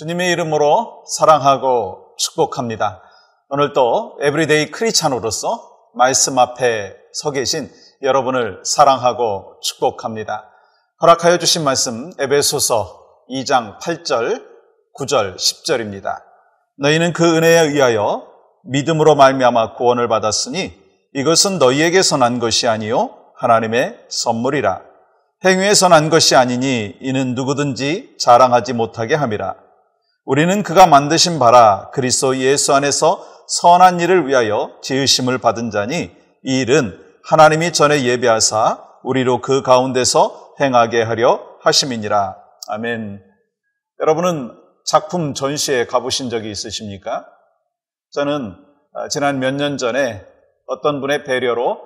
주님의 이름으로 사랑하고 축복합니다. 오늘도 에브리데이 크리스찬으로서 말씀 앞에 서 계신 여러분을 사랑하고 축복합니다. 허락하여 주신 말씀 에베소서 2장 8절, 9절, 10절입니다. 너희는 그 은혜에 의하여 믿음으로 말미암아 구원을 받았으니 이것은 너희에게서 난 것이 아니요 하나님의 선물이라. 행위에서 난 것이 아니니 이는 누구든지 자랑하지 못하게 함이라. 우리는 그가 만드신 바라 그리스도 예수 안에서 선한 일을 위하여 지으심을 받은 자니 이 일은 하나님이 전에 예비하사 우리로 그 가운데서 행하게 하려 하심이니라. 아멘. 여러분은 작품 전시회 가보신 적이 있으십니까? 저는 지난 몇 년 전에 어떤 분의 배려로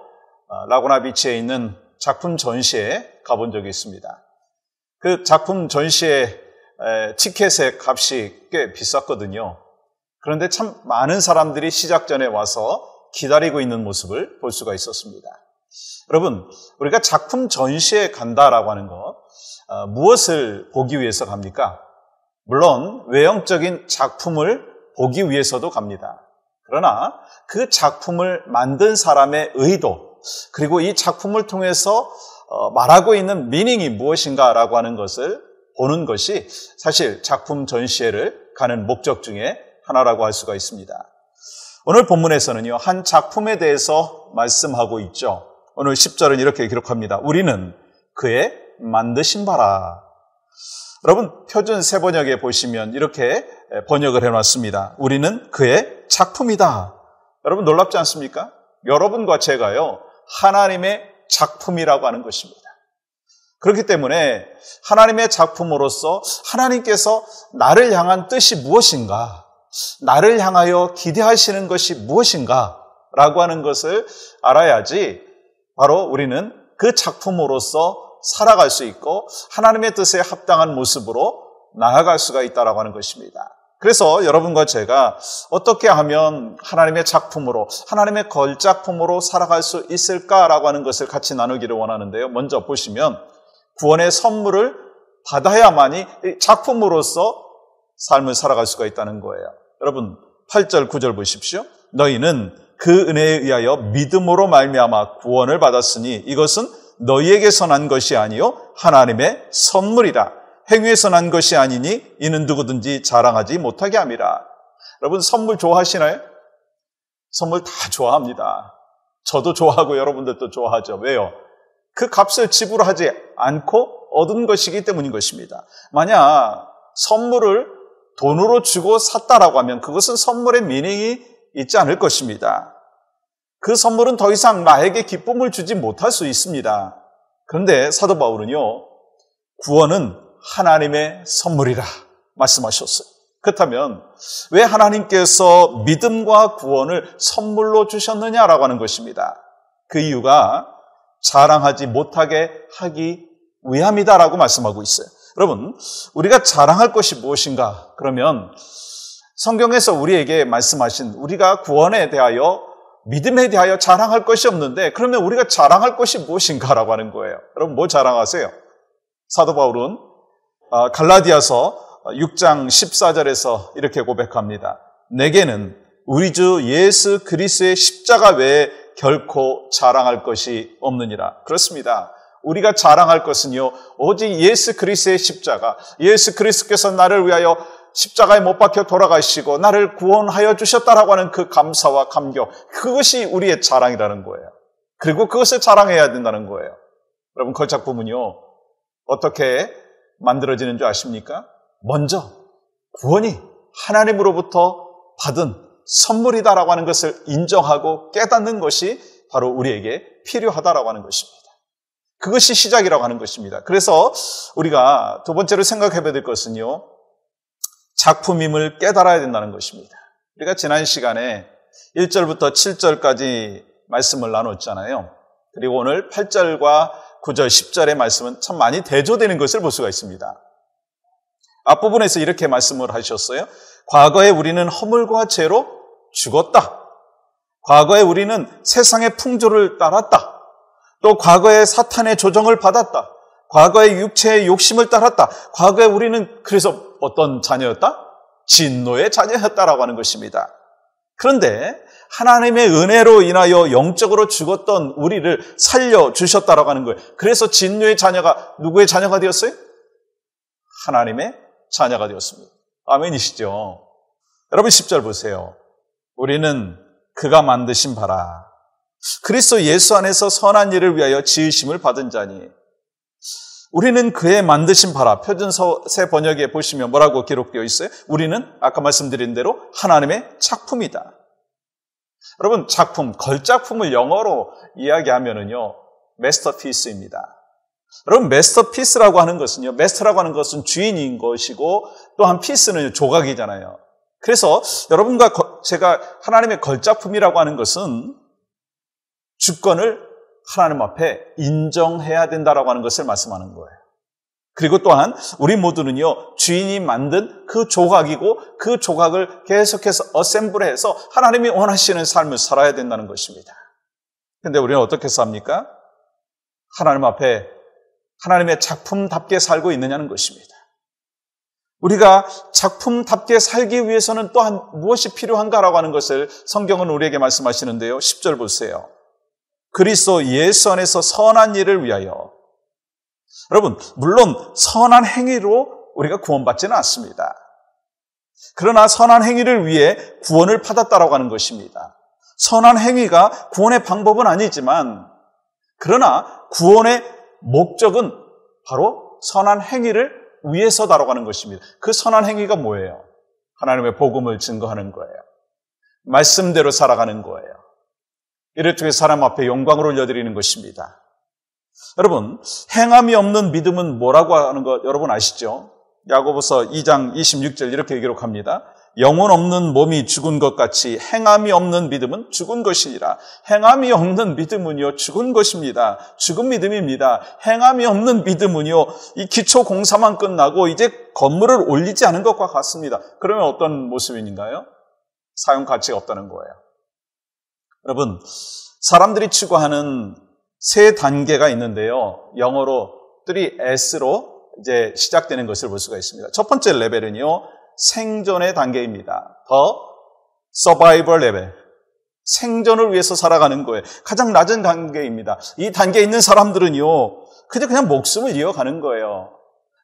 라구나 비치에 있는 작품 전시회에 가본 적이 있습니다. 그 작품 전시회 티켓의 값이 꽤 비쌌거든요. 그런데 참 많은 사람들이 시작 전에 와서 기다리고 있는 모습을 볼 수가 있었습니다. 여러분, 우리가 작품 전시회에 간다라고 하는 것, 무엇을 보기 위해서 갑니까? 물론 외형적인 작품을 보기 위해서도 갑니다. 그러나 그 작품을 만든 사람의 의도, 그리고 이 작품을 통해서 말하고 있는 미닝이 무엇인가라고 하는 것을 보는 것이 사실 작품 전시회를 가는 목적 중에 하나라고 할 수가 있습니다. 오늘 본문에서는요, 한 작품에 대해서 말씀하고 있죠. 오늘 10절은 이렇게 기록합니다. 우리는 그의 만드신 바라. 여러분, 표준 세번역에 보시면 이렇게 번역을 해놨습니다. 우리는 그의 작품이다. 여러분 놀랍지 않습니까? 여러분과 제가요, 하나님의 작품이라고 하는 것입니다. 그렇기 때문에 하나님의 작품으로서 하나님께서 나를 향한 뜻이 무엇인가, 나를 향하여 기대하시는 것이 무엇인가 라고 하는 것을 알아야지 바로 우리는 그 작품으로서 살아갈 수 있고 하나님의 뜻에 합당한 모습으로 나아갈 수가 있다라고 하는 것입니다. 그래서 여러분과 제가 어떻게 하면 하나님의 작품으로, 하나님의 걸작품으로 살아갈 수 있을까라고 하는 것을 같이 나누기를 원하는데요. 먼저 보시면 구원의 선물을 받아야만이 작품으로서 삶을 살아갈 수가 있다는 거예요. 여러분 8절 9절 보십시오. 너희는 그 은혜에 의하여 믿음으로 말미암아 구원을 받았으니 이것은 너희에게서 난 것이 아니요 하나님의 선물이라. 행위에서 난 것이 아니니 이는 누구든지 자랑하지 못하게 함이라. 여러분 선물 좋아하시나요? 선물 다 좋아합니다. 저도 좋아하고 여러분들도 좋아하죠. 왜요? 그 값을 지불하지 않고 얻은 것이기 때문인 것입니다. 만약 선물을 돈으로 주고 샀다라고 하면 그것은 선물의 미닝이 있지 않을 것입니다. 그 선물은 더 이상 나에게 기쁨을 주지 못할 수 있습니다. 그런데 사도 바울은요, 구원은 하나님의 선물이라 말씀하셨어요. 그렇다면 왜 하나님께서 믿음과 구원을 선물로 주셨느냐라고 하는 것입니다. 그 이유가 자랑하지 못하게 하기 위함이다라고 말씀하고 있어요. 여러분, 우리가 자랑할 것이 무엇인가? 그러면 성경에서 우리에게 말씀하신 우리가 구원에 대하여, 믿음에 대하여 자랑할 것이 없는데 그러면 우리가 자랑할 것이 무엇인가라고 하는 거예요. 여러분 뭐 자랑하세요? 사도 바울은 갈라디아서 6장 14절에서 이렇게 고백합니다. 내게는 우리 주 예수 그리스도의 십자가 외에 결코 자랑할 것이 없느니라. 그렇습니다. 우리가 자랑할 것은요, 오직 예수 그리스도의 십자가, 예수 그리스도께서 나를 위하여 십자가에 못 박혀 돌아가시고 나를 구원하여 주셨다라고 하는 그 감사와 감격, 그것이 우리의 자랑이라는 거예요. 그리고 그것을 자랑해야 된다는 거예요. 여러분 걸작품은요, 어떻게 만들어지는 줄 아십니까? 먼저 구원이 하나님으로부터 받은 선물이다라고 하는 것을 인정하고 깨닫는 것이 바로 우리에게 필요하다라고 하는 것입니다. 그것이 시작이라고 하는 것입니다. 그래서 우리가 두 번째로 생각해 봐야 될 것은요, 작품임을 깨달아야 된다는 것입니다. 우리가 지난 시간에 1절부터 7절까지 말씀을 나눴잖아요. 그리고 오늘 8절과 9절, 10절의 말씀은 참 많이 대조되는 것을 볼 수가 있습니다. 앞부분에서 이렇게 말씀을 하셨어요. 과거에 우리는 허물과 죄로 죽었다. 과거에 우리는 세상의 풍조를 따랐다. 또 과거에 사탄의 조정을 받았다. 과거에 육체의 욕심을 따랐다. 과거에 우리는 그래서 어떤 자녀였다? 진노의 자녀였다라고 하는 것입니다. 그런데 하나님의 은혜로 인하여 영적으로 죽었던 우리를 살려주셨다라고 하는 거예요. 그래서 진노의 자녀가 누구의 자녀가 되었어요? 하나님의 자녀가 되었습니다. 아멘이시죠? 여러분 10절 보세요. 우리는 그가 만드신 바라 그리스도 예수 안에서 선한 일을 위하여 지으심을 받은 자니 우리는 그의 만드신 바라. 표준세 번역에 보시면 뭐라고 기록되어 있어요? 우리는 아까 말씀드린 대로 하나님의 작품이다. 여러분 작품, 걸작품을 영어로 이야기하면은요 마스터피스입니다. 여러분 마스터피스라고 하는 것은요, 마스터라고 하는 것은 주인인 것이고 또한 피스는 조각이잖아요. 그래서 여러분과 제가 하나님의 걸작품이라고 하는 것은 주권을 하나님 앞에 인정해야 된다라고 하는 것을 말씀하는 거예요. 그리고 또한 우리 모두는요 주인이 만든 그 조각이고 그 조각을 계속해서 어셈블해서 하나님이 원하시는 삶을 살아야 된다는 것입니다. 그런데 우리는 어떻게 삽니까? 하나님 앞에 하나님의 작품답게 살고 있느냐는 것입니다. 우리가 작품답게 살기 위해서는 또한 무엇이 필요한가라고 하는 것을 성경은 우리에게 말씀하시는데요. 10절 보세요. 그리스도 예수 안에서 선한 일을 위하여. 여러분 물론 선한 행위로 우리가 구원받지는 않습니다. 그러나 선한 행위를 위해 구원을 받았다라고 하는 것입니다. 선한 행위가 구원의 방법은 아니지만 그러나 구원의 목적은 바로 선한 행위를 위해서다라고 하는 것입니다. 그 선한 행위가 뭐예요? 하나님의 복음을 증거하는 거예요. 말씀대로 살아가는 거예요. 이를 통해 사람 앞에 영광을 올려드리는 것입니다. 여러분 행함이 없는 믿음은 뭐라고 하는 것 여러분 아시죠? 야고보서 2장 26절 이렇게 기록합니다. 영혼 없는 몸이 죽은 것 같이 행함이 없는 믿음은 죽은 것이니라. 행함이 없는 믿음은요 죽은 것입니다. 죽은 믿음입니다. 행함이 없는 믿음은요 이 기초 공사만 끝나고 이제 건물을 올리지 않은 것과 같습니다. 그러면 어떤 모습인가요? 사용 가치가 없다는 거예요. 여러분 사람들이 추구하는 세 단계가 있는데요. 영어로 3S로 이제 시작되는 것을 볼 수가 있습니다. 첫 번째 레벨은요. 생존의 단계입니다. 더 서바이벌 레벨. 생존을 위해서 살아가는 거예요. 가장 낮은 단계입니다. 이 단계에 있는 사람들은요. 그냥 목숨을 이어가는 거예요.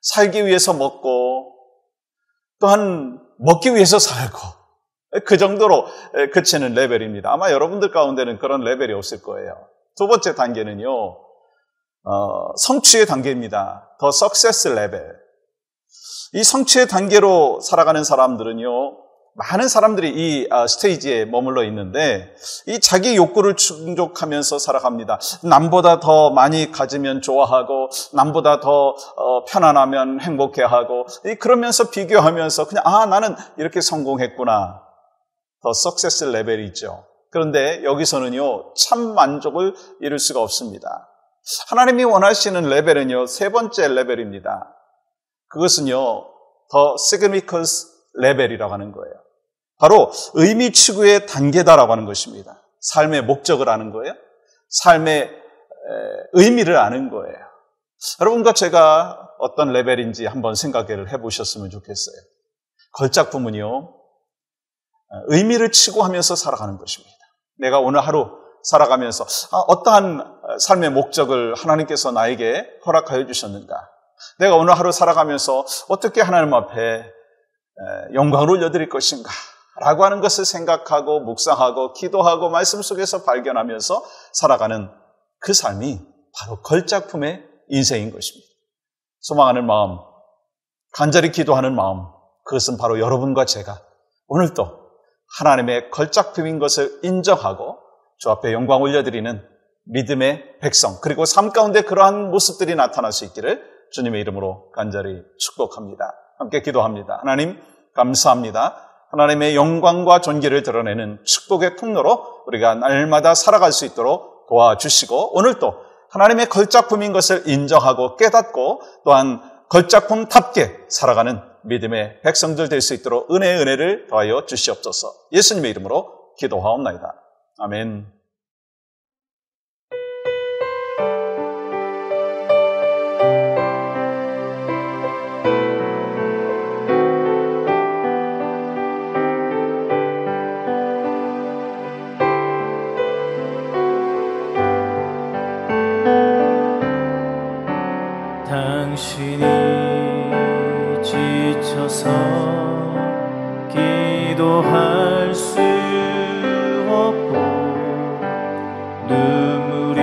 살기 위해서 먹고 또한 먹기 위해서 살고 그 정도로 그치는 레벨입니다. 아마 여러분들 가운데는 그런 레벨이 없을 거예요. 두 번째 단계는요. 성취의 단계입니다. 더 석세스 레벨. 이 성취의 단계로 살아가는 사람들은요. 많은 사람들이 이 스테이지에 머물러 있는데 이 자기 욕구를 충족하면서 살아갑니다. 남보다 더 많이 가지면 좋아하고 남보다 더 편안하면 행복해하고 그러면서 비교하면서 그냥 나는 이렇게 성공했구나. 더 석세스 레벨이 있죠. 그런데 여기서는요. 참 만족을 이룰 수가 없습니다. 하나님이 원하시는 레벨은요. 세 번째 레벨입니다. 그것은요. 더 significance 레벨이라고 하는 거예요. 바로 의미 추구의 단계다라고 하는 것입니다. 삶의 목적을 아는 거예요. 삶의 의미를 아는 거예요. 여러분과 제가 어떤 레벨인지 한번 생각을 해보셨으면 좋겠어요. 걸작품은요. 의미를 추구하면서 살아가는 것입니다. 내가 오늘 하루 살아가면서 어떠한 삶의 목적을 하나님께서 나에게 허락하여 주셨는가? 내가 오늘 하루 살아가면서 어떻게 하나님 앞에 영광을 올려드릴 것인가? 라고 하는 것을 생각하고 묵상하고 기도하고 말씀 속에서 발견하면서 살아가는 그 삶이 바로 걸작품의 인생인 것입니다. 소망하는 마음, 간절히 기도하는 마음, 그것은 바로 여러분과 제가 오늘도 하나님의 걸작품인 것을 인정하고 주 앞에 영광 올려드리는 믿음의 백성, 그리고 삶 가운데 그러한 모습들이 나타날 수 있기를 주님의 이름으로 간절히 축복합니다. 함께 기도합니다. 하나님 감사합니다. 하나님의 영광과 존귀를 드러내는 축복의 통로로 우리가 날마다 살아갈 수 있도록 도와주시고 오늘도 하나님의 걸작품인 것을 인정하고 깨닫고 또한 걸작품답게 살아가는 믿음의 백성들 될 수 있도록 은혜를 더하여 주시옵소서. 예수님의 이름으로 기도하옵나이다. 아멘. 당신이 지쳐서 기도할 수 없고 눈물이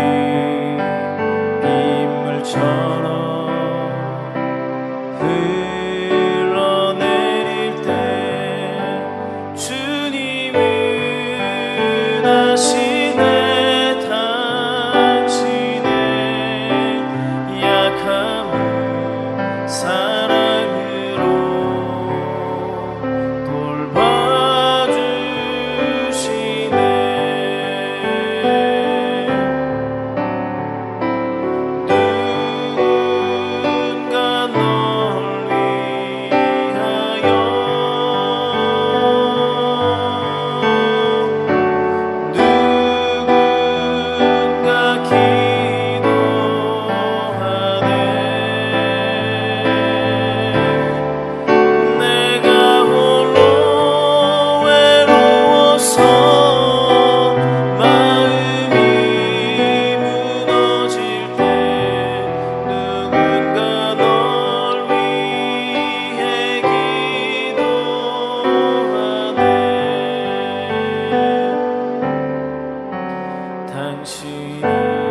빗물처럼 흘러내릴 때 주님은 아시네. 당신의 약함을 사랑으로 돌봐주시네. 누군가 널 위하여 누군가 기도하네. 내가 홀로 외로워서 마음이 무너질 때 누군가 널 위해 기도하네. 당신이